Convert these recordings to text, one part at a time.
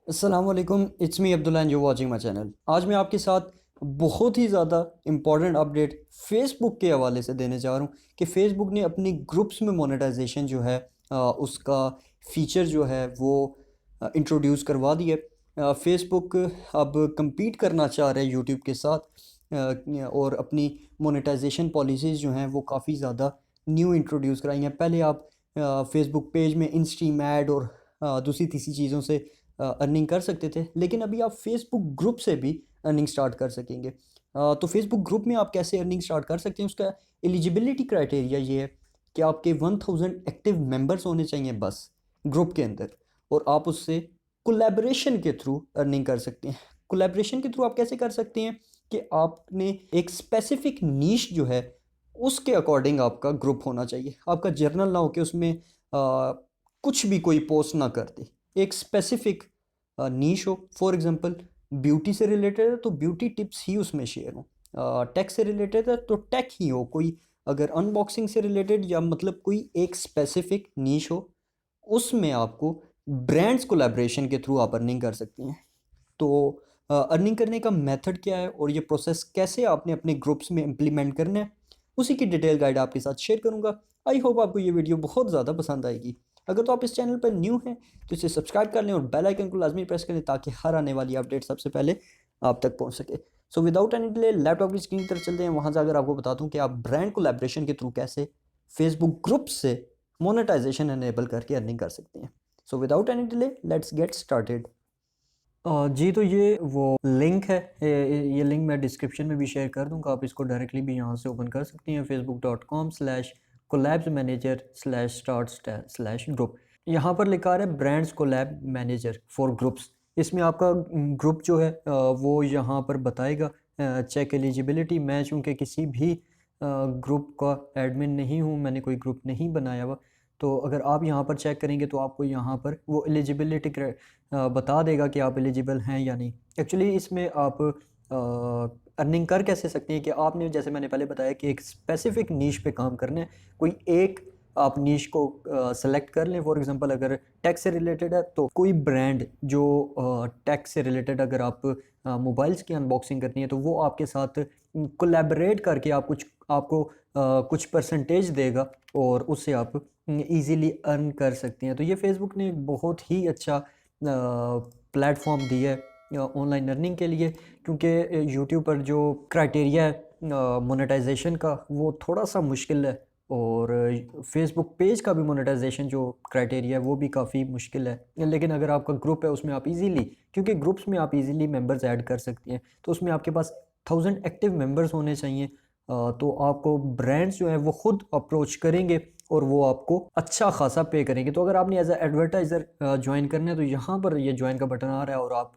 अस्सलाम वालेकुम, it's me Abdullah and you watching my channel. आज मैं आपके साथ बहुत ही ज़्यादा इम्पॉर्टेंट अपडेट फेसबुक के हवाले से देने जा रहा हूँ कि फेसबुक ने अपनी ग्रुप्स में मोनेटाइजेशन जो है उसका फीचर जो है वो इंट्रोड्यूस करवा दिया। फेसबुक अब compete करना चाह रहा है यूट्यूब के साथ और अपनी मोनेटाइजेशन पॉलिसीज़ जो हैं वो काफ़ी ज़्यादा न्यू इंट्रोड्यूस कराई हैं। पहले आप फेसबुक पेज में इंस्ट्रीम ऐड और दूसरी तीसरी चीज़ों से अर्निंग कर सकते थे, लेकिन अभी आप फेसबुक ग्रुप से भी अर्निंग स्टार्ट कर सकेंगे। तो फेसबुक ग्रुप में आप कैसे अर्निंग स्टार्ट कर सकते हैं, उसका एलिजिबिलिटी क्राइटेरिया ये है कि आपके 1000 एक्टिव मेंबर्स होने चाहिए बस ग्रुप के अंदर, और आप उससे कोलैबोरेशन के थ्रू अर्निंग कर सकते हैं। कोलैबोरेशन के थ्रू आप कैसे कर सकते हैं कि आपने एक स्पेसिफिक नीश जो है उसके अकॉर्डिंग आपका ग्रुप होना चाहिए। आपका जर्नल ना हो कि उसमें कुछ भी कोई पोस्ट ना कर दे। एक स्पेसिफिक नीश हो। फॉर एग्जांपल ब्यूटी से रिलेटेड है तो ब्यूटी टिप्स ही उसमें शेयर हो। टेक से रिलेटेड है तो टेक ही हो। कोई अगर अनबॉक्सिंग से रिलेटेड या मतलब कोई एक स्पेसिफिक नीश हो, उसमें आपको ब्रांड्स कोलैबोरेशन के थ्रू आप अर्निंग कर सकते हैं। तो अर्निंग करने का मेथड क्या है और ये प्रोसेस कैसे आपने अपने ग्रुप्स में इम्प्लीमेंट करना है, उसी की डिटेल गाइड आपके साथ शेयर करूंगा। आई होप आपको ये वीडियो बहुत ज़्यादा पसंद आएगी। अगर तो आप इस चैनल पर न्यू हैं तो इसे सब्सक्राइब कर लें और बेल आइकन को लाजमी प्रेस करें ताकि हर आने वाली अपडेट सबसे पहले आप तक पहुंच सके। सो विदाउट एनी डिले लैपटॉप की स्क्रीन की तरफ चलते हैं। वहाँ से अगर आपको बता दूँ कि आप ब्रांड कोलैबोरेशन के थ्रू कैसे फेसबुक ग्रुप से मोनेटाइजेशन एनेबल करके अर्निंग कर सकते हैं। So without any delay let's get started. जी, तो ये वो लिंक है। ये लिंक मैं डिस्क्रिप्शन में भी शेयर कर दूंगा। आप इसको डायरेक्टली भी यहाँ से ओपन कर सकती हैं, facebook.com/collabs-manager/start/group। यहाँ पर लिखा है brands collab manager for groups. इसमें आपका ग्रुप जो है वो यहाँ पर बताएगा। Check eligibility. मैं चूँकि किसी भी ग्रुप का एडमिन नहीं हूँ, मैंने कोई ग्रुप नहीं बनाया हुआ, तो अगर आप यहाँ पर चेक करेंगे तो आपको यहाँ पर वो एलिजिबिलिटी बता देगा कि आप एलिजिबल हैं या नहीं। एक्चुअली इसमें आप अर्निंग कर कैसे सकते हैं कि आपने, जैसे मैंने पहले बताया, कि एक स्पेसिफिक नीश पे काम करना है। कोई एक आप नीश को सेलेक्ट कर लें। फॉर एग्जांपल अगर टेक से रिलेटेड है तो कोई ब्रांड जो टेक से रिलेटेड, अगर आप मोबाइल्स की अनबॉक्सिंग करनी है तो वो आपके साथ कोलैबोरेट करके आपको कुछ परसेंटेज देगा और उससे आप इजीली अर्न कर सकते हैं। तो ये फेसबुक ने बहुत ही अच्छा प्लेटफॉर्म दिया है ऑनलाइन अर्निंग के लिए, क्योंकि यूट्यूब पर जो क्राइटेरिया है मोनेटाइजेशन का वो थोड़ा सा मुश्किल है, और फेसबुक पेज का भी मोनेटाइजेशन जो क्राइटेरिया है वो भी काफ़ी मुश्किल है। लेकिन अगर आपका ग्रुप है उसमें आप इजीली, क्योंकि ग्रुप्स में आप इजीली मेंबर्स ऐड कर सकते हैं, तो उसमें आपके पास 1000 एक्टिव मेंबर्स होने चाहिए। तो आपको ब्रांड्स जो हैं वो खुद अप्रोच करेंगे और वो आपको अच्छा खासा पे करेंगे। तो अगर आपने एज ए एडवर्टाइज़र ज्वाइन करना है तो यहाँ पर ये ज्वाइन का बटन आ रहा है, और आप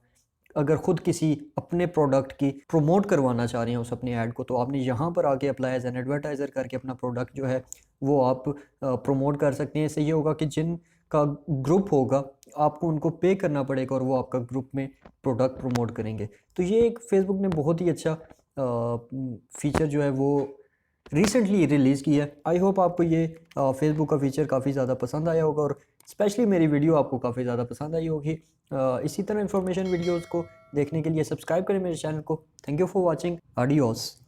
अगर खुद किसी अपने प्रोडक्ट की प्रमोट करवाना चाह रहे हैं उस अपने ऐड को, तो आपने यहाँ पर आके अप्लाई एज एन एडवर्टाइज़र करके अपना प्रोडक्ट जो है वो आप प्रमोट कर सकते हैं। इससे ये होगा कि जिनका ग्रुप होगा आपको उनको पे करना पड़ेगा और वो आपका ग्रुप में प्रोडक्ट प्रमोट करेंगे। तो ये एक फेसबुक ने बहुत ही अच्छा फीचर जो है वो रिसेंटली रिलीज़ किया है। आई होप आपको ये फेसबुक का फीचर काफ़ी ज़्यादा पसंद आया होगा, और स्पेशली मेरी वीडियो आपको काफ़ी ज़्यादा पसंद आई होगी। इसी तरह इन्फॉर्मेशन वीडियोज़ को देखने के लिए सब्सक्राइब करें मेरे चैनल को। Thank you for watching. Adios.